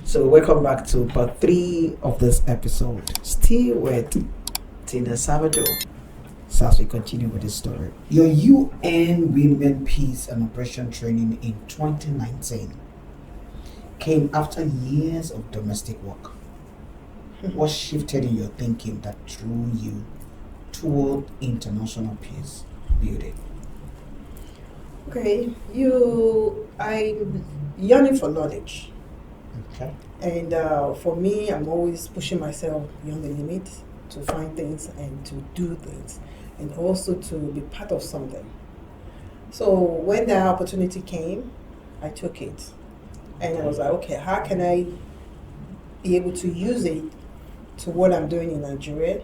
So welcome back to part 3 of this episode. Still with Tina Salvador. So as we continue with this story. Your UN Women Peace and Operation Training in 2019 came after years of domestic work. What shifted in your thinking that drew you toward international peace building? Okay, I'm yearning for knowledge. Okay. And for me, I'm always pushing myself beyond the limit to find things and to do things and also to be part of something. So when the opportunity came, I took it. And I was like, okay, how can I be able to use it to what I'm doing in Nigeria?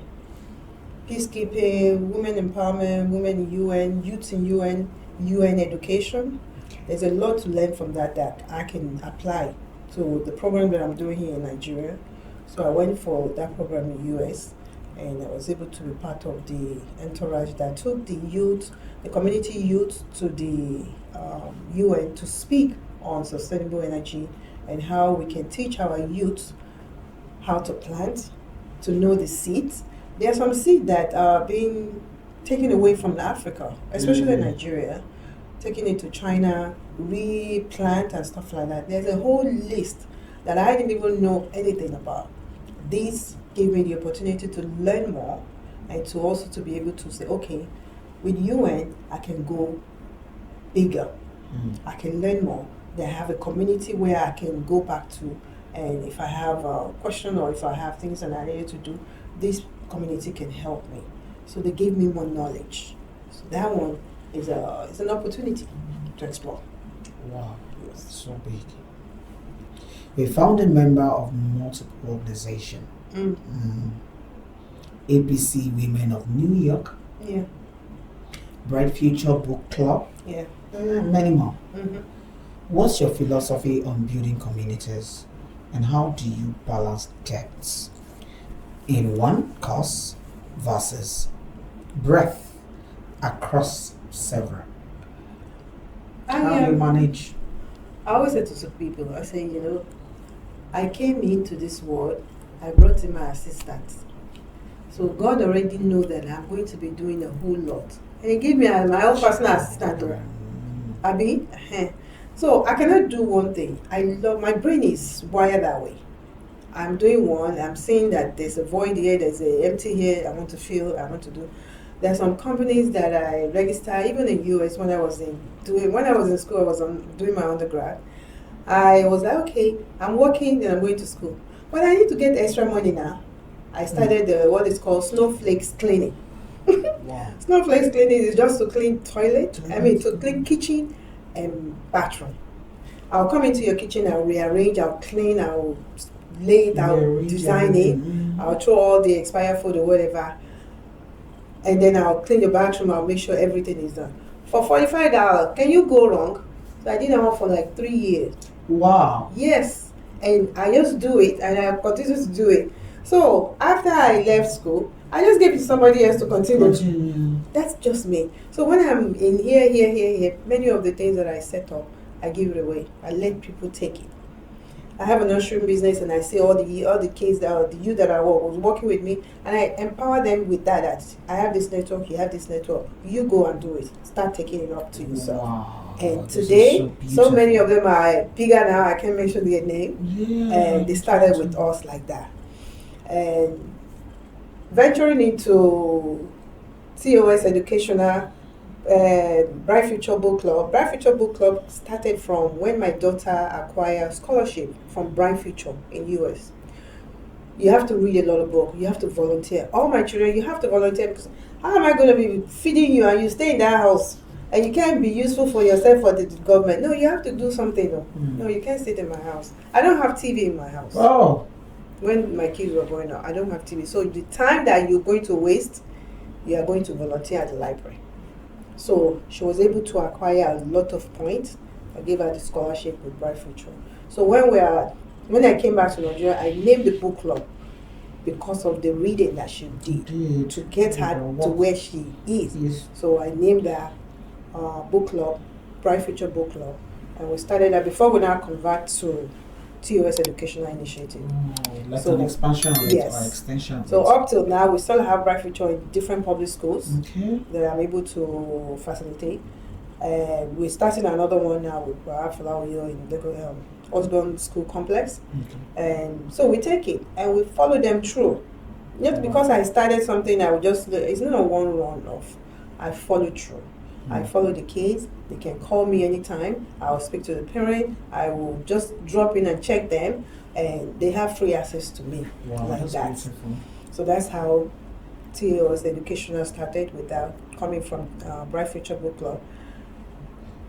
Peacekeeping, women empowerment, women in UN, youth in UN education. There's a lot to learn from that I can apply to the program that I'm doing here in Nigeria. So I went for that program in US and I was able to be part of the entourage that took the youth, the community youth to the UN to speak on sustainable energy and how we can teach our youth how to plant, to know the seeds. There are some seeds that are being taken away from Africa, especially Nigeria, taking it to China, replant and stuff like that. There's a whole list that I didn't even know anything about. This gave me the opportunity to learn more and to also to be able to say, okay, with UN, I can go bigger. I can learn more. They have a community where I can go back to, and if I have a question or if I have things that I need to do, this community can help me. So they gave me more knowledge. So that one is an opportunity to explore. Wow, yes. So big. We found a member of multiple organizations. APC Women of New York. Yeah. Bright Future Book Club. Yeah. Many more. Mm-hmm. What's your philosophy on building communities and how do you balance depths in one cause versus breadth across several? How do you manage? I always say to some people, I say, I came into this world, I brought in my assistant. So God already knows that I'm going to be doing a whole lot. And He gave me my own personal assistant. Abi? So I cannot do one thing. My brain is wired that way. I'm doing one, I'm seeing that there's a void here, there's an empty here, I want to fill, I want to do. There's some companies that I register, even in US when I was in school, I was doing my undergrad. I was like, okay, I'm working and I'm going to school. But I need to get extra money now. I started what is called snowflakes cleaning. Wow. Snowflakes cleaning is just to clean to clean kitchen and bathroom. I'll come into your kitchen, I'll rearrange, I'll clean, I'll lay it, I'll design it, I'll throw all the expired food or whatever. And then I'll clean the bathroom, I'll make sure everything is done. For $45, can you go wrong? So I did that one for like 3 years. Wow. Yes. And I just do it and I continue to do it. So after I left school, I just gave it to somebody else to continue. That's just me. So when I'm in here, many of the things that I set up, I give it away. I let people take it. I have a nursery business and I see all the kids the youth that I was working with me and I empower them with that I have this network, you have this network, you go and do it. Start taking it up to yourself. Wow. And today, so many of them are bigger now, I can't mention their name. Yeah. And they started with us like that. And venturing into TOS educational Bright Future Book Club. Bright Future Book Club started from when my daughter acquired scholarship from Bright Future in US. You have to read a lot of books. You have to volunteer. All my children, you have to volunteer because how am I going to be feeding you and you stay in that house and you can't be useful for yourself for the government? No, you have to do something. No, you can't sit in my house. I don't have TV in my house. Oh. When my kids were growing up, I don't have TV. So the time that you're going to waste, you are going to volunteer at the library. So she was able to acquire a lot of points. I gave her the scholarship with Bright Future. So when I came back to Nigeria, I named the book club because of the reading that she did to get her to where she is. Yes. So I named her book club, Bright Future Book Club, and we started that before we now convert to TOS Educational Initiative. Like So, an expansion of it yes. or extension of So it. up till now, we still have bright future in different public schools Okay. that I'm able to facilitate. We're starting another one now with Afolawiyo in the Osborne School Complex. Okay. And so we take it and we follow them through. Not because I started something, I would just, it's not a one run off. I follow through. I follow the kids. They can call me anytime. I'll speak to the parent. I will just drop in and check them, and they have free access to me. Wow, like that's that. beautiful. So that's how TOS Educational started without coming from Bright Future Book Club.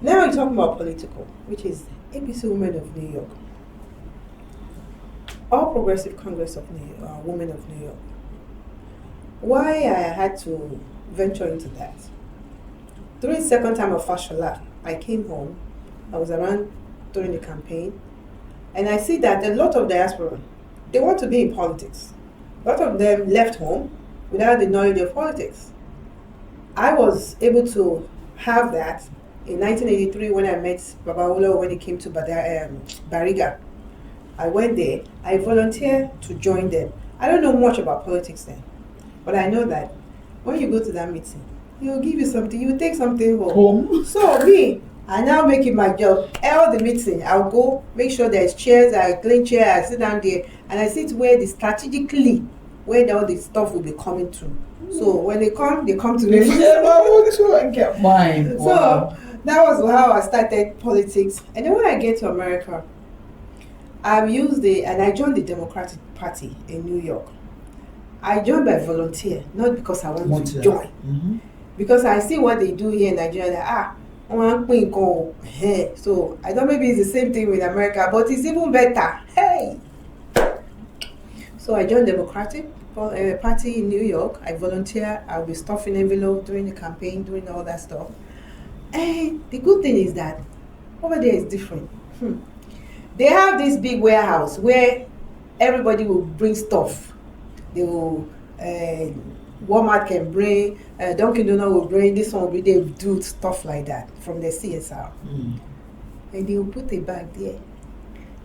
Now we're talking about political, which is ABC Women of New York. All Progressive Congress of Women of New York. Why I had to venture into that? During the second time of Fashola, I came home. I was around during the campaign, and I see that a lot of diaspora, they want to be in politics. A lot of them left home without the knowledge of politics. I was able to have that in 1983 when I met Baba Olo when he came to Bariga. I went there. I volunteered to join them. I don't know much about politics then, but I know that when you go to that meeting, he will give you something. You will take something home. So me, I now make it my job. All the meeting, I'll go make sure there's chairs. I clean chair. I sit down there and I sit where strategically where all the stuff will be coming to. So when they come to me. Yeah, I want to and get mine. Wow. So that was how I started politics. And then when I get to America, I joined the Democratic Party in New York. I joined by volunteer, not because I want to join. Mm-hmm. Because I see what they do here in Nigeria, so I thought maybe it's the same thing with America, but it's even better. Hey! So I joined Democratic Party in New York. I volunteer. I'll be stuffing envelope during the campaign, doing all that stuff. And the good thing is that over there is different. They have this big warehouse where everybody will bring stuff. They will, Walmart can bring, Dunkin' Donuts will bring, this one will bring, they do stuff like that from the CSR. And they will put a bag there.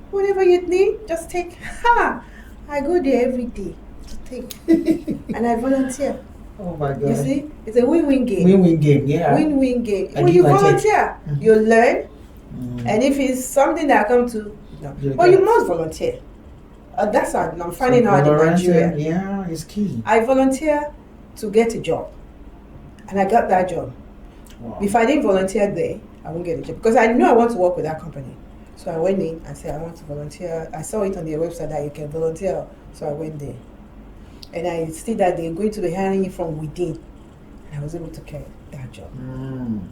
Whatever you need, just take. I go there every day to take. And I volunteer. Oh my God. You see, it's a win-win game. Win-win game, yeah. Win-win game. And when you volunteer, you learn. And if it's something that I come to, you must volunteer. That's what I'm finding out in Nigeria. Yeah, it's key. I volunteer to get a job, and I got that job. Wow. If I didn't volunteer there, I won't get a job because I knew I want to work with that company. So I went in and said I want to volunteer. I saw it on their website that you can volunteer, so I went there, and I see that they're going to be hiring you from within, and I was able to get that job.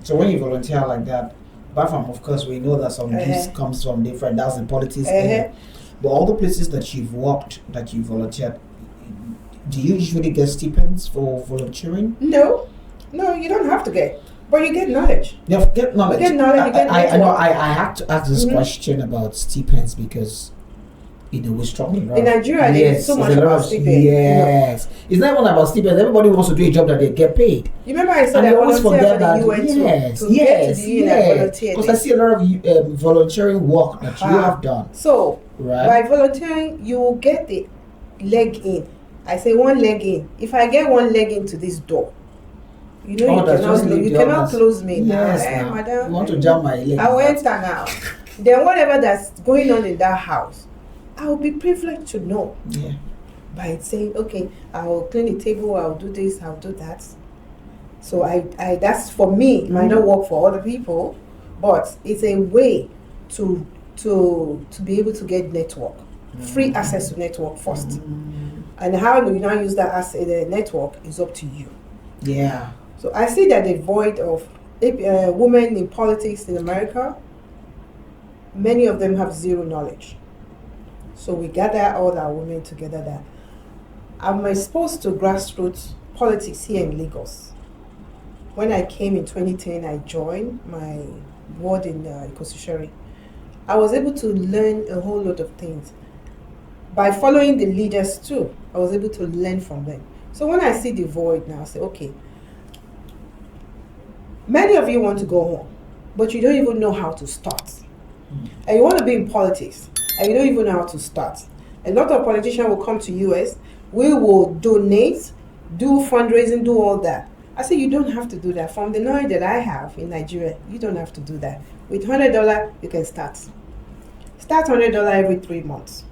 So when you volunteer like that, apart from, of course, we know that some gifts comes from different, that's the politics area. But all the places that you've worked, that you volunteered, do you usually get stipends for volunteering? No, you don't have to get, but you get knowledge. You get knowledge. You get knowledge. I know. I have to ask this question about stipends because we're struggling. In Nigeria, there's so much about stipends. Yes, it's not even about stipends. Everybody wants to do a job that they get paid. You remember I said I volunteered for the UN to get to the UN. Because I see a lot of volunteering work that you have done. So by volunteering, you will get the leg in. I say one leg in. If I get one leg into this door, you cannot close me now. Hey, madam, you want to jam my leg? I will enter now. Then whatever that's going on in that house, I will be privileged to know. Yeah. By saying, okay, I will clean the table, I'll do this, I'll do that. So I that's for me. It might not work for other people, but it's a way to be able to get network, free access to network first. And how you now use that as a network is up to you. Yeah. So I see that the void of women in politics in America, many of them have zero knowledge. So we gather all our women together that I'm exposed to grassroots politics here in Lagos. When I came in 2010, I joined my ward in Ikosisheri. I was able to learn a whole lot of things. By following the leaders too, I was able to learn from them. So when I see the void now, I say, okay, many of you want to go home, but you don't even know how to start. And you want to be in politics, and you don't even know how to start. A lot of politicians will come to US, we will donate, do fundraising, do all that. I say you don't have to do that. From the knowledge that I have in Nigeria, you don't have to do that. With $100, you can start. Start $100 every 3 months.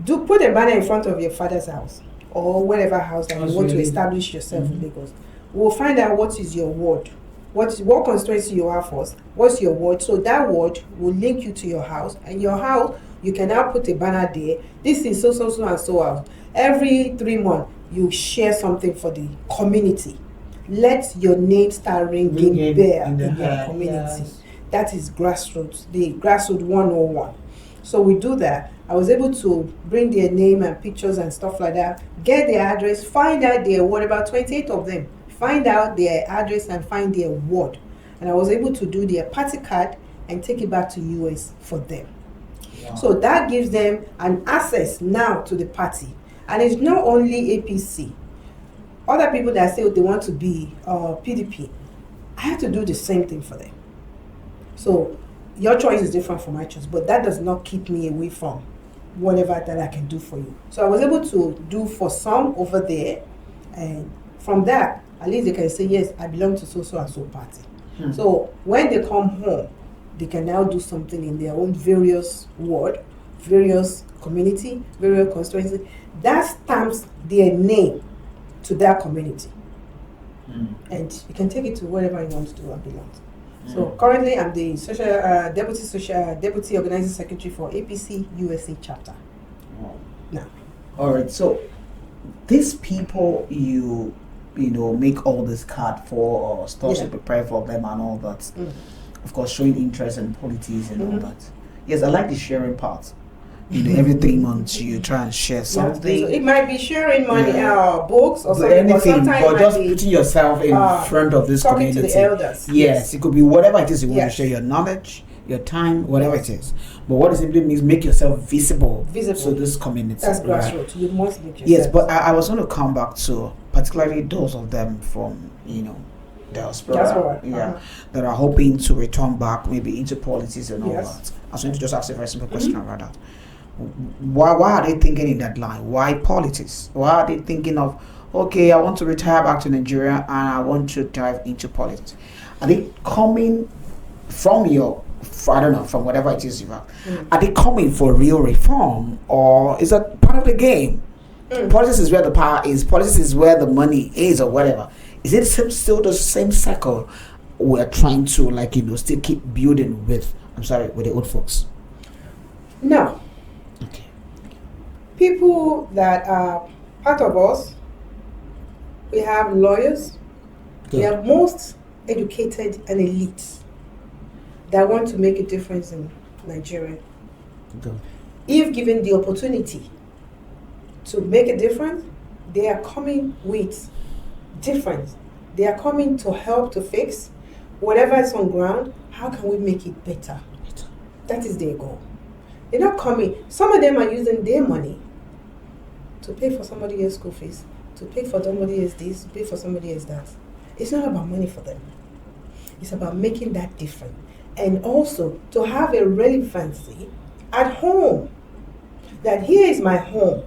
Put a banner in front of your father's house or whatever house that you want to establish yourself in Lagos. We'll find out what is your ward. What constituency you are first. What's your ward? So that ward will link you to your house, and your house, you can now put a banner there. This is so and so out. Every 3 months, you share something for the community. Let your name start ringing bell in your community. Yes. That is grassroots, the grassroots 101. So we do that. I was able to bring their name and pictures and stuff like that, get their address, find out their ward, about 28 of them. Find out their address and find their ward. And I was able to do their party card and take it back to US for them. Wow. So that gives them an access now to the party. And it's not only APC. Other people that say they want to be PDP, I have to do the same thing for them. So your choice is different from my choice, but that does not keep me away from whatever that I can do for you. So I was able to do for some over there, and from that, at least they can say, yes, I belong to so and so party. So when they come home, they can now do something in their own various ward, various community, various constituency. That stamps their name to that community. And you can take it to whatever you want to do and belong to. So currently, I'm the deputy organizing secretary for APC USA chapter. Now, all right. So these people you make all this card for, or stuff to prepare for them and all that. Of course, showing interest in politics and all that. Yes, I like the sharing part. Every 3 months you try and share something. So it might be sharing money, books or something. Anything, but just putting yourself in front of this talking community. To the elders. Yes, it could be whatever it is you want to share, your knowledge, your time, whatever it is. But what it simply means, make yourself visible to this community. That's grassroots. You must make yourself. Yes, but I was going to come back to particularly those of them from, Diaspora. That are hoping to return back maybe into politics and all that. I was going to just ask a very simple question about that. Why are they thinking in that line? Why politics? Why are they thinking of, okay, I want to retire back to Nigeria and I want to dive into politics? Are they coming from from whatever it is you have? Are they coming for real reform, or is that part of the game? Politics is where the power is. Politics is where the money is, or whatever. Is it still the same circle we're trying to still keep building with the old folks? No. Okay. People that are part of us, we have lawyers, we have most educated and elite that want to make a difference in Nigeria. Good. If given the opportunity to make a difference, they are coming with difference. They are coming to help to fix whatever is on ground. How can we make it better? That is their goal. They're not coming. Some of them are using their money to pay for somebody else's school fees, to pay for somebody else this, to pay for somebody else that. It's not about money for them. It's about making that difference. And also to have a relevancy at home. That here is my home.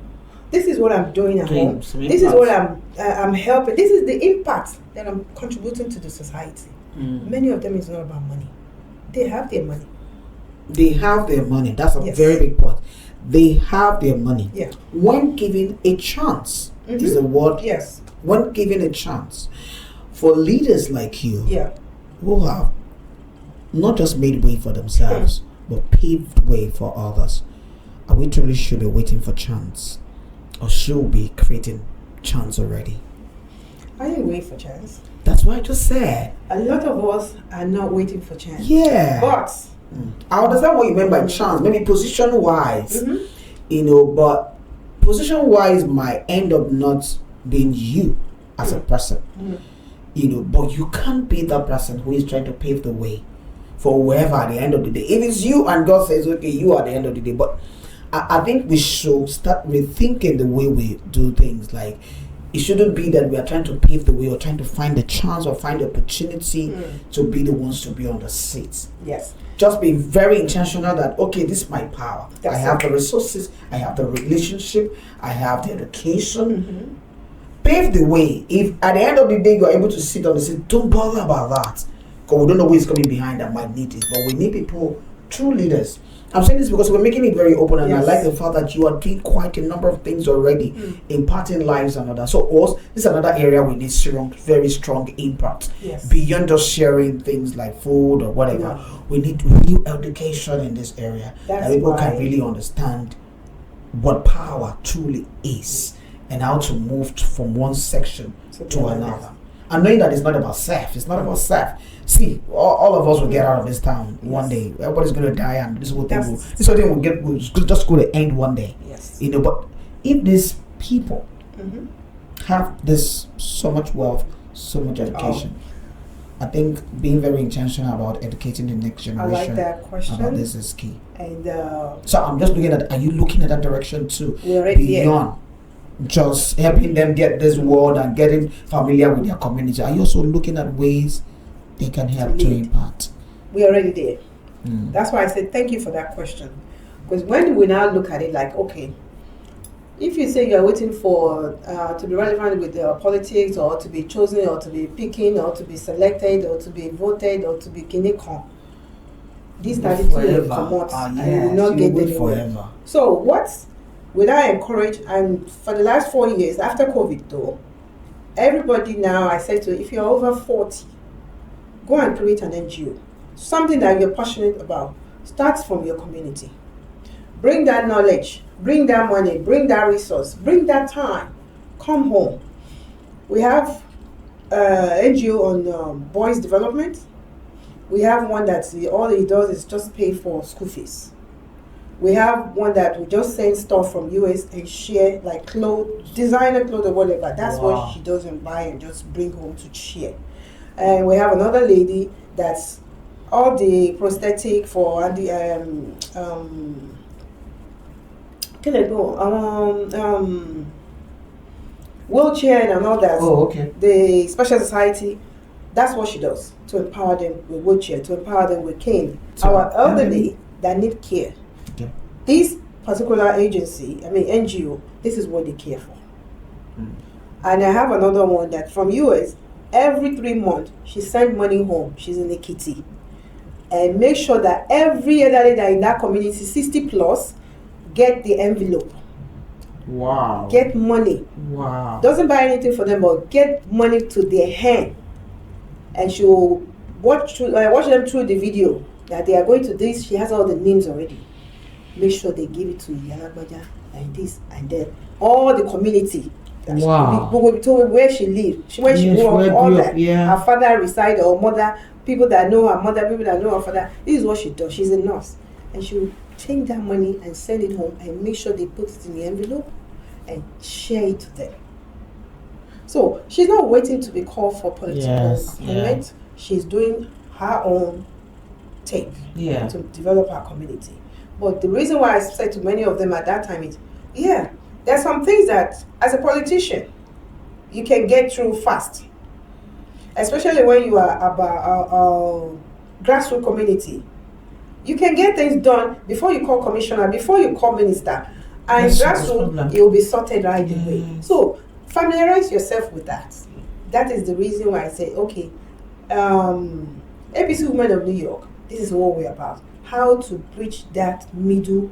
This is what I'm doing at home. This is what I'm helping. This is the impact that I'm contributing to the society. Many of them is not about money. They have their money. They have their money. That's a very big point. They have their money. Yeah. When given a chance, is the word. Yes. When given a chance, for leaders like you, who have not just made way for themselves, but paved way for others, are we truly should be waiting for chance, or should we be creating chance already? I ain't waiting for chance. That's what I just said. A lot of us are not waiting for chance. Yeah. But I understand what you meant by chance. Maybe position wise, but position wise might end up not being you as a person. But you can't be that person who is trying to pave the way for whoever at the end of the day. If it's you and God says, okay, you are the end of the day. But I think we should start rethinking the way we do things. Like, it shouldn't be that we are trying to pave the way or trying to find the chance or find the opportunity to be the ones to be on the seats. Yes. Just be very intentional that, okay, this is my power. That's I have the resources, I have the relationship, I have the education. Pave the way. If at the end of the day you are able to sit on the seat, don't bother about that. Because we don't know who is coming behind that might need it. But we need people, true leaders. I'm saying this because we're making it very open, and Yes. I like the fact that you are doing quite a number of things already, imparting lives and other. So also, this is another area we need strong, very strong impact. Yes. Beyond just sharing things like food or whatever, Yeah. we need real education in this area. That's that people why- can really understand what power truly is and how to move from one section to another. And knowing that it's not about self, it's not about self. See, all of us will get out of this town one day. Everybody's going to die, and this whole thing will just go to end one day. Yes. You know, but if these people have this so much wealth, so much education, I think being very intentional about educating the next I generation like that question. about this is key. And So I'm just looking at, are you looking at that direction too? we're already there. Beyond just helping them get this world and getting familiar with their community, are you also looking at ways they can help to lead. impact? We're already there. Mm. That's why I said thank you for that question. Because when we now look at it like, okay, if you say you're waiting for to be relevant with politics, or to be chosen, or to be picking, or to be selected, or to be voted, or to be kinekon, this attitude will come out and you will not get anywhere. forever. So what would I encourage? And for the last 4 years after COVID though, everybody now, I said to, if you're over 40, go and create an NGO. Something that you're passionate about. Starts from your community. Bring that knowledge, bring that money, bring that resource, bring that time. Come home. We have NGO on boys development. We have one that all it does is just pay for school fees. We have one that we just send stuff from US and share, like clothes, designer clothes or whatever. That's what she doesn't buy and just bring home to share. And we have another lady that's all the prosthetic for the wheelchair and all that. Oh, okay. The special society, that's what she does to empower them with wheelchair, to empower them with cane. So, our elderly that need care. Okay. This particular agency, NGO, this is what they care for. And I have another one that from US, every 3 months she sends money home. She's in Ekiti, and make sure that every elderly that in that community, 60 plus, get the envelope. Wow. Get money. Wow. Doesn't buy anything for them, but get money to their hand, and she'll watch them through the video that they are going to this. She has all the names already. Make sure they give it to Yalagbaja and this and that. All the community. Wow. We told where she lived. When she grew up, all that. Yeah. Her father resided, or mother, people that know her mother, people that know her father. This is what she does. She's a nurse, and she will take that money and send it home and make sure they put it in the envelope and share it to them. So she's not waiting to be called for political appointment. She's doing her own thing to develop her community. But the reason why I said to many of them at that time is, there's some things that as a politician you can get through fast, especially when you are about a grassroots community. You can get things done before you call commissioner, before you call minister, and grassroots it will be sorted right away. So familiarize yourself with that. That is the reason why I say, okay, APC Women of New York, this is what we're about. How to bridge that middle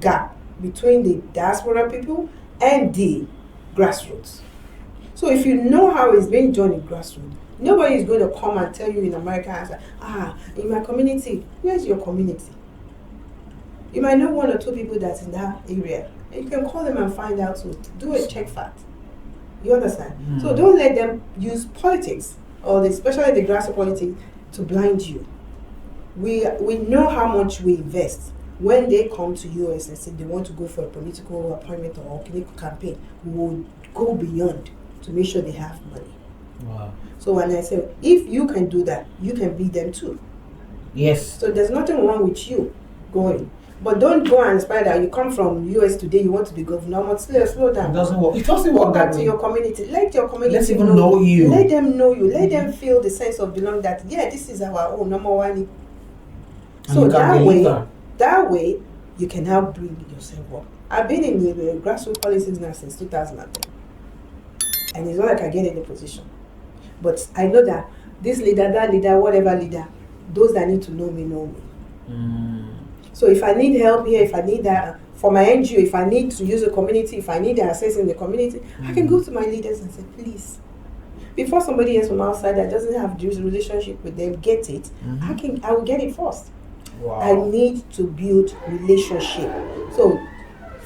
gap between the diaspora people and the grassroots. So if you know how it's being done in grassroots, nobody is going to come and tell you in America and say, in my community, where's your community? You might know 1 or 2 people that's in that area. And you can call them and find out, to do a check fact. You understand? So don't let them use politics, or especially the grassroots politics, to blind you. We know how much we invest. When they come to US and say they want to go for a political appointment or political campaign, we will go beyond to make sure they have money. Wow. So when I say, if you can do that, you can beat them too. Yes. So there's nothing wrong with you going. But don't go and inspire that you come from US today, you want to be governor. But slow down. It doesn't work. It doesn't Go work back that to way. your community. Let your community Let's even know you. Let them know you. Let them feel the sense of belonging. That this is our own number one. And So you can that way, you can help bring yourself up. I've been in the grassroots politics now since 2010, and it's not like I get any position. But I know that this leader, that leader, whatever leader, those that need to know me know me. So if I need help here, if I need that for my NGO, if I need to use the community, if I need access in the community, I can go to my leaders and say, please. Before somebody else from outside that doesn't have this relationship with them get it, I will get it first. Wow. I need to build relationship. So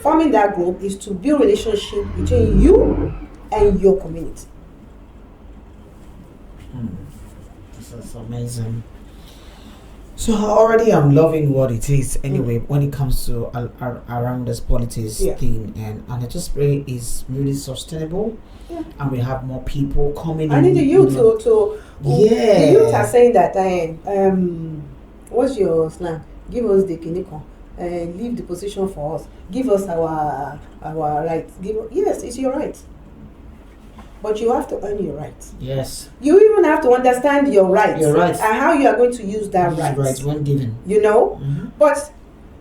forming that group is to build relationship between you and your community. This is amazing. So already I'm loving what it is anyway when it comes to around this politics thing, and I just pray it's really sustainable, and we have more people coming in. I need the youth to the youth are saying that what's your slang? Give us the kiniko and leave the position for us. Give us our rights. Yes, it's your right. But you have to earn your rights. Yes. You even have to understand your rights. Your rights. And how you are going to use that right. Rights when given. You know? But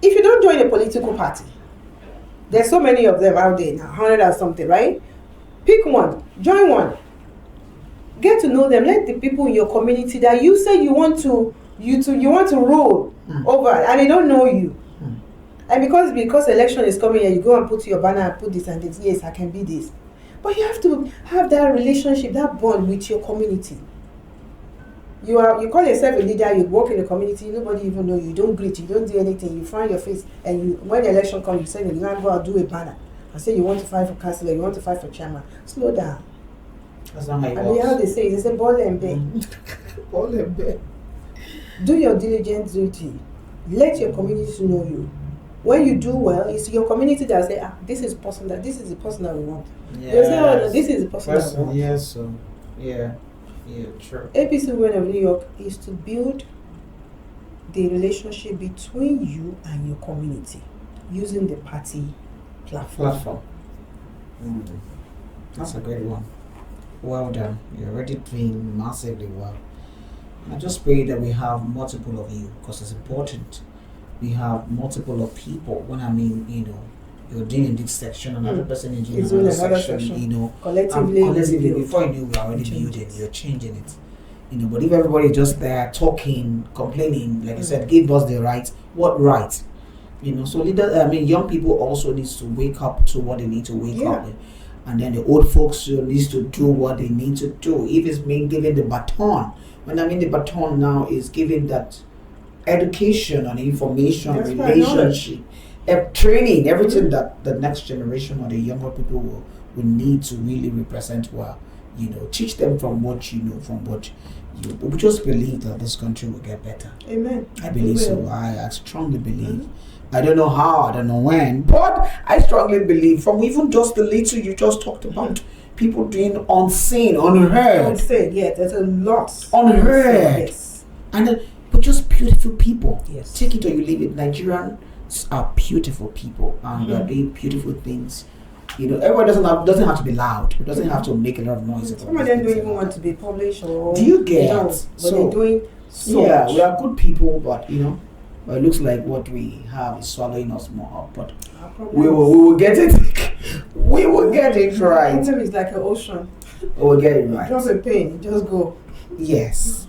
if you don't join a political party, there's so many of them out there now, 100 or something, right? Pick one. Join one. Get to know them. Let the people in your community that you say you want to rule over, and they don't know you. And because election is coming and you go and put your banner and put this and this, yes, I can be this. But you have to have that relationship, that bond with your community. You call yourself a leader, you work in the community, nobody even know you, you don't greet, you don't do anything, you find your face, and when the election comes, you say, you can't go and do a banner and say you want to fight for councillor, you want to fight for chairman. Slow down. That's not how it And works. how they say ball and beg. Ball and beg. Do your diligent duty. Let your community know you. When you do well, it's your community that say, this is the person that we want. Yes. They say, oh, no, this is the person that we want. Yes, so yeah, true. APC Women of New York is to build the relationship between you and your community using the party platform. That's a great one. Well done. You're already doing massively well. I just pray that we have multiple of you, because it's important. We have multiple of people. When I mean, you're doing in this section, another person is doing another section, collectively, before you know, we're already building, you're changing it. But if everybody is just there talking, complaining, like I said, give us the rights. What right? So leaders, young people also needs to wake up to what they need to wake up with. And then the old folks needs to do what they need to do. If it's being given the baton, when I mean the baton now is giving that education and information, relationship, training, everything that the next generation or the younger people will need to really represent well. Teach them from what you know, from what you. We just believe that this country will get better. Amen. I believe so. I strongly believe. I don't know how, I don't know when, but I strongly believe from even just the little you just talked about, people doing unseen, unheard. Unseen, there's a lot. Unheard. Yes. But just beautiful people. Yes. Take it or you leave it. Nigerians are beautiful people and they're doing beautiful things. Everyone doesn't have to be loud. It doesn't have to make a lot of noise. Some of them don't even want to be published or. Do you get? No, but they're doing so much. We are good people, but but it looks like what we have is swallowing us more up. But we will get it. We will get it right. Problem is like an ocean. We will get it right. Drop a pin, just go. Yes.